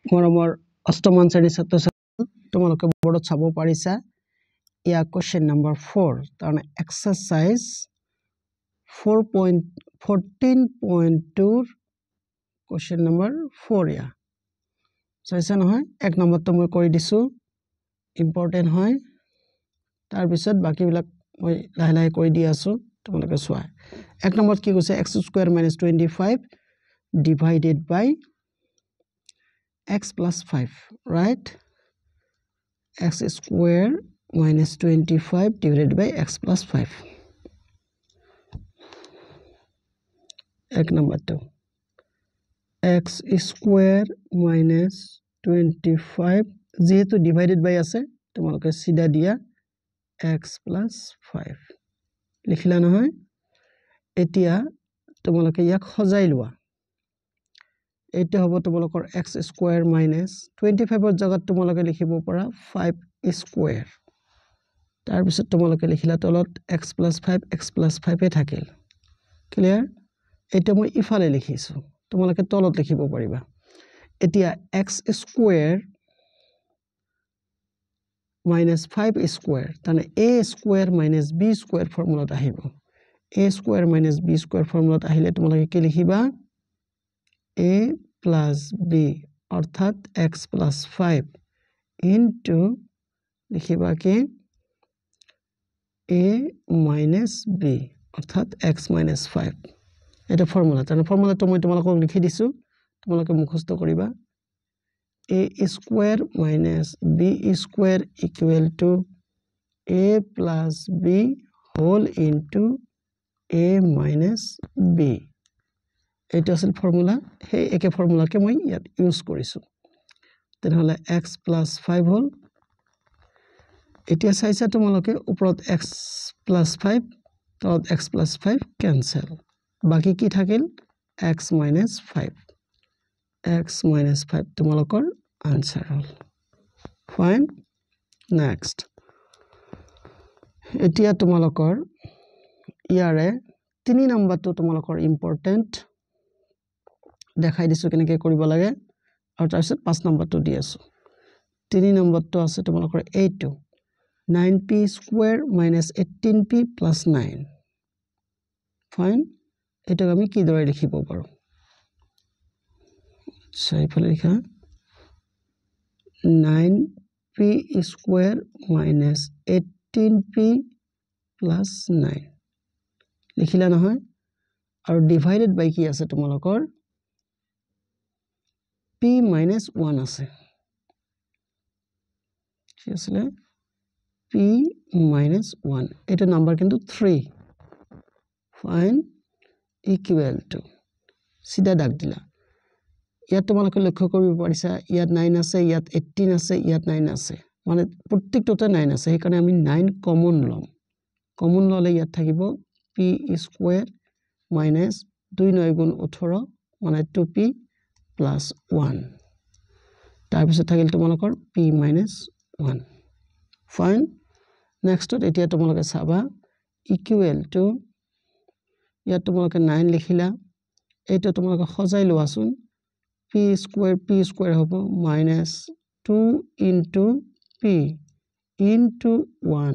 মৰমৰ অষ্টমমান শ্ৰেণীৰ ছাত্ৰ ছাত্ৰী তোমালোকে বৰ্ডত চাব পাৰিছা ইয়া কোৱেশ্চন নম্বৰ 4 তাৰমানে এক্সাৰসাইজ 4.14.2 কোৱেশ্চন নম্বৰ 4 ইয়া চাইছা নহয় এক নম্বৰটো মই কৰি দিছো ইম্পৰ্টেন্ট হয় তাৰ পিছত বাকিবিলাক মই লাহে লাহে কৰি দি আছো তোমালোকে চোৱা এক নম্বৰত কি কৈছে x² - 25 divided by x plus 5 right x² - 25 divided by x plus 5 ek number 2 x² - 25 যেহেতু divided by আছে তোমালোকে সিধা দিয়া x plus 5 লিখিলা নহয় এতিয়া তোমালোকে ইয়াক সজাই লোৱা এইটো হ'ব তোমালোকৰ x² - 25 ৰ জাগাত তোমালোকে লিখিব পৰা 5 স্কয়াৰ তাৰ পিছত তোমালোকে লিখিলা তলত x plus 5 এ থাকিল ক্লিয়াৰ এটা মই ইফালে লিখিছো তোমালোকে তলত লিখিব পাৰিবা এতিয়া x² - 5 স্কয়াৰ মানে a² - b² ফৰ্মুলাত আহিব a² - b² ফৰ্মুলাত আহিলে তোমালোকে কি লিখিবা a plus b অর্থাৎ x plus 5 into লিখিবা কি a minus b অর্থাৎ x minus 5 এটা ফর্মুলা তার ফর্মুলাটো মই তোমালোকক লিখি দিছো তোমালোকে মুখস্থ কৰিবা a square minus b square equal to a plus b whole into a minus b এটা আছিল ফর্মুলা সেই একে ফর্মুলাকে মই ইয়াত ইউজ কৰিছো তেনেহলে x plus 5 হল এতিয়া চাইছা তোমালোকে ওপৰত x plus 5 তলত x plus 5 ক্যান্সেল বাকি কি থাকিল x minus 5 তোমালোকৰ আনসাৰ হল ফাইন নেক্সট এতিয়া তোমালোকৰ ইয়াৰে 3 নম্বৰটো তোমালোকৰ ইম্পৰ্টেন্ট দেখাই দিছো কেনেকৈ কৰিব লাগে আৰু তাৰপিছত 5 নম্বৰটো দি আছো 3 নম্বৰটো আছে তোমালোকৰ এইটো 9p² - 18p + 9 ফাইন এটা আমি কি দৰে লিখিব পাৰো চাইফালে লিখা 9p² - 18p + 9 লিখিলা নহয় আৰু ডিভাইডেড বাই কি আছে তোমালোকৰ p - 1 আছে কি আছে p - 1 এটা নাম্বার কিন্তু 3 ফাইন ইকুয়াল টু সিধা দাগ দিলা ইয়াত তোমালোকে লক্ষ্য কৰিব পাৰিছা ইয়াত 9 আছে ইয়াত 18 আছে ইয়াত 9 আছে মানে প্ৰত্যেকটোতে 9 আছে সেই কাৰণে আমি 9 কমন লম কমন ললে ইয়াত থাকিব p² - 2 9 গুণ 18 মানে 2p + 1 তাৰ পিছত থাকিল তোমালোকৰ p - 1 ফাইন নেক্সট এতিয়া তোমালোকে চাবা ইকুয়াল টু ইয়াত তোমালোকে 9 লিখিলা এইটো তোমালোকে সজাই লোৱাচোন p² হ'ব -2 into p into 1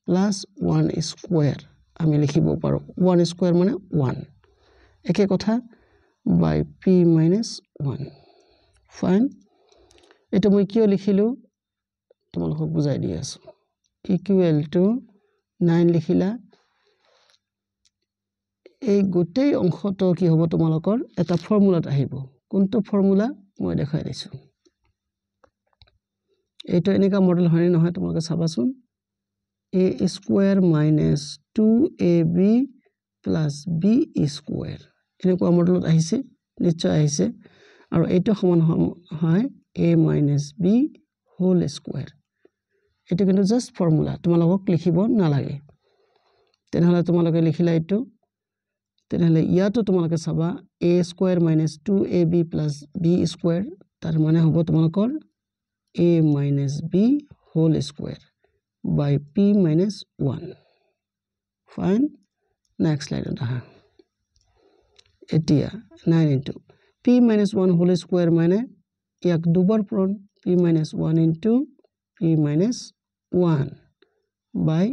plus 1 square আমি লিখিব পাৰো 1 square মানে 1 একে কথা by p - 1 ফাইন এটা মই কিয় লিখিলো তোমালোকক বুজাই দি আছো ইকুয়াল টু 9 লিখিলা এই গোটেই অংশটো কি হ'ব তোমালোকৰ এটা ফৰ্মুলাত আহিব কোনটো ফৰ্মুলা মই দেখাই দিছো এইটো এনেকা মডেল হয় নহয় তোমালোকে চাবাচোন a² - 2ab + b² এনেকুৱা মডেলত আহিছে নিশ্চয় আহিছে আৰু এইটো সমান হয় a - b whole square এটা কিন্তু জাস্ট ফৰ্মুলা তোমালোকক লিখিব নালাগে তেনেহলে তোমালোকে লিখিলা এইটো তেনেহলে ইয়াতো তোমালোকে চাবা a² - 2ab + b² তাৰ মানে হ'ব তোমালোকৰ a - b whole square by p - 1 fine next line aha এতিয়া 9 into p - 1 whole square মানে ইয়াক দুবাৰ পূৰণ p minus 1 into p minus 1 by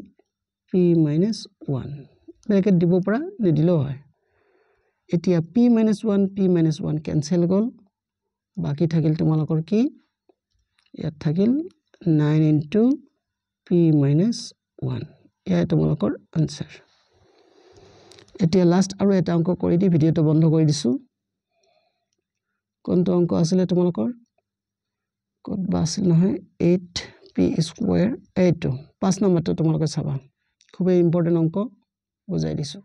p minus 1 bracket দিব পৰা নিদিলেও হয় এতিয়া p minus 1 কেনসেল গল বাকি থাকিল তোমালোকৰ কি ইয়াত থাকিল 9 into p minus 1 এয়া তোমালোকৰ আনসাৰ এতিয়া লাষ্ট আৰু এটা অংক কৰি দি ভিডিওটো বন্ধ কৰি দিছো কোনটো অংক আছিল তোমালোকৰ কত বাছিল নহয় 8p square এইটো 5 নম্বৰটো তোমালোকে চাবা খুবই ইম্পৰ্টেন্ট অংক বুজাই দিছো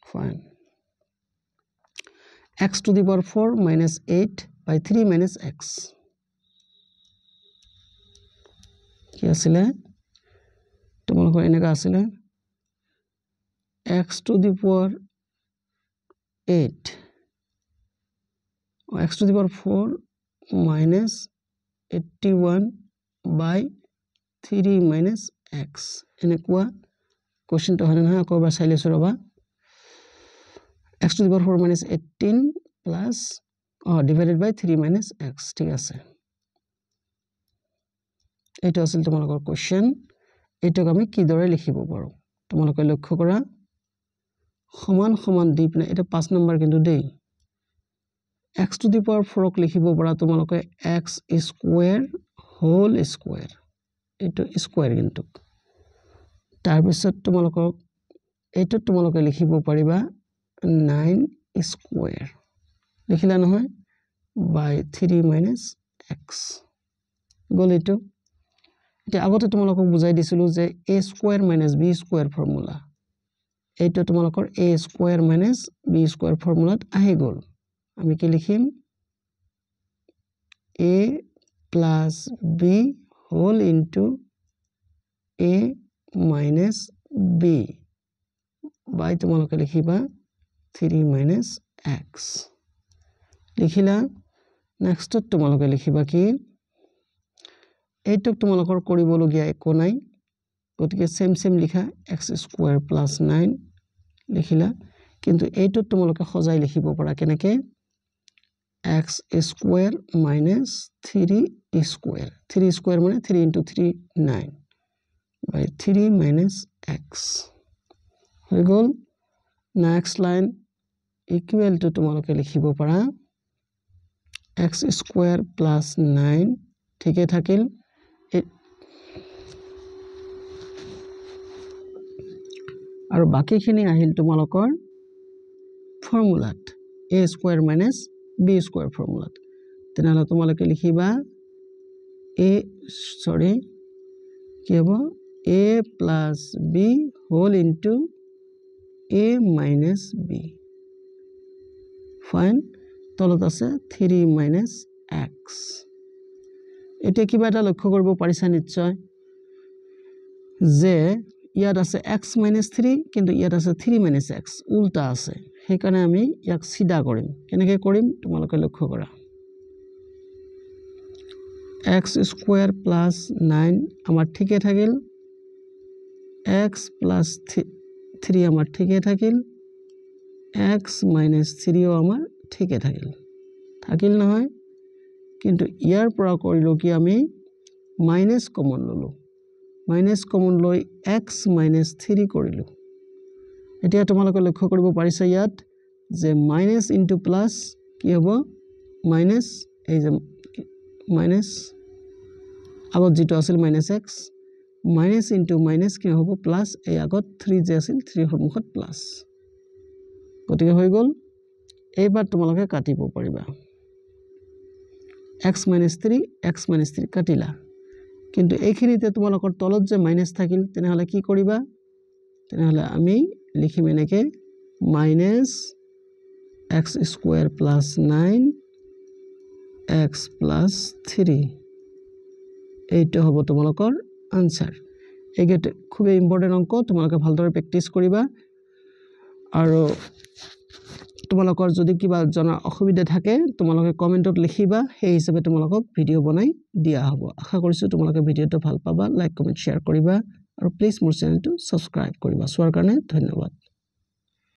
fine x to the power 4 minus 8 by 3 minus x কি আছিল তোমালোকৰ এনেকা আছিল x to the power 8 x to the power 4 minus 81 by 3 minus x এনেকুৱা কোশ্চেন তো হনে নহয় আকৌবাৰ চাইলেছ ৰবা x to the power 4 minus 18 plus divided by 3 minus x ঠিক আছে এইটো আছিল তোমালোকৰ কোশ্চেন এইটোক আমি কি দৰে লিখিব পাৰো তোমালোকে লক্ষ্য কৰা সমান সমান দিপ না এটা 5 নম্বৰ কিন্তু দেই x to the power 4 ক লিখিব পৰা তোমালোকে x square whole square এটো স্কয়াৰ কিন্তু তাৰ পিছত তোমালোকক এটো তোমালোকে লিখিব পাৰিবা 9 square লিখিলা নহয় by 3 minus x গল এটো এটা আগতে তোমালোকক বুজাই দিছিলো যে a square minus b square formula এইটো তোমালোকৰ a square minus b square ফৰ্মুলাত আহি গল আমি কি লিখিম a plus b whole into a minus b by তোমালোকে লিখিবা 3 minus x লিখিলা নেক্সট তোমালোকে লিখিবা কি এইটো তোমালোকৰ কৰিবলগীয়া একো নাই গতিকে সেম লিখা x square plus 9 লিখিলা কিন্তু এইটো তোমালোকে সজাই লিখিব পৰা কেনেকে x square minus 3 square 3 square মানে 3 into 3 9 by 3 minus x হৈ গল next line equal to তোমালোকে লিখিব পৰা x square plus 9 ঠিকে থাকিল আৰু বাকিখিনি আহিল তোমালোকৰ ফৰ্মুলাত a square minus b square ফৰ্মুলাত তেনেহলে তোমালোকে লিখিবা কি হ'ব a plus b whole into a minus b fine তলত আছে 3 minus x এটা কিবা এটা লক্ষ্য কৰিব পাৰিছা নিশ্চয় যে ইয়াত আছে x minus 3 কিন্তু ইয়াত আছে 3 minus x উল্টা আছে সেই কাৰণে আমি ইয়াক সিধা কৰিম কেনেকৈ কৰিম তোমালোকে লক্ষ্য কৰা x square plus 9 আমাৰ ঠিকে থাকিল x plus 3 আমাৰ ঠিকে থাকিল x minus 3 ও আমাৰ ঠিকে থাকিল নহয় কিন্তু ইয়াৰ পৰা কৰিলো কি আমি মাইনাস কমন ললো মাইনাস কমন লৈ x minus 3 কৰিলো এতিয়া তোমালোকে লক্ষ্য কৰিব পাৰিছা ইয়াত যে মাইনাস ইনটু প্লাস কি হ'ব মাইনাস এই যে মাইনাস আগত যেটো আছিল minus x minus into minus কি হ'ব প্লাস এই আগত 3 যে আছিল 3 সন্মুখত প্লাস গতিকে হৈ গল এইবাৰ তোমালোকে কাটিব পাৰিবা x minus 3 কাটিলা কিন্তু এইখিনিতে তোমালোকৰ তলত যে মাইনাস থাকিল তেনেহলে কি কৰিবা তেনেহলে আমি লিখিম এনেকে minus x square plus 9 x plus 3 এইটো হ'ব তোমালোকৰ আনসাৰ এইটো খুব ইম্পৰ্টেন্ট অংক তোমালোকে ভালদৰে প্ৰেক্টিস কৰিবা আৰু তোমালোকৰ যদি কিবা জনা অসুবিধা থাকে তোমালোকে কমেন্টত লিখিবা সেই হিচাপে তোমালোকক ভিডিও বনাই দিয়া হ'ব আশা কৰিছো তোমালোকে ভিডিওটো ভাল পাবা লাইক কমেন্ট শেয়াৰ কৰিবা আৰু প্লিজ মোৰ চেনেলটো সাবস্ক্ৰাইব কৰিবা সোৱাৰ কাৰণে ধন্যবাদ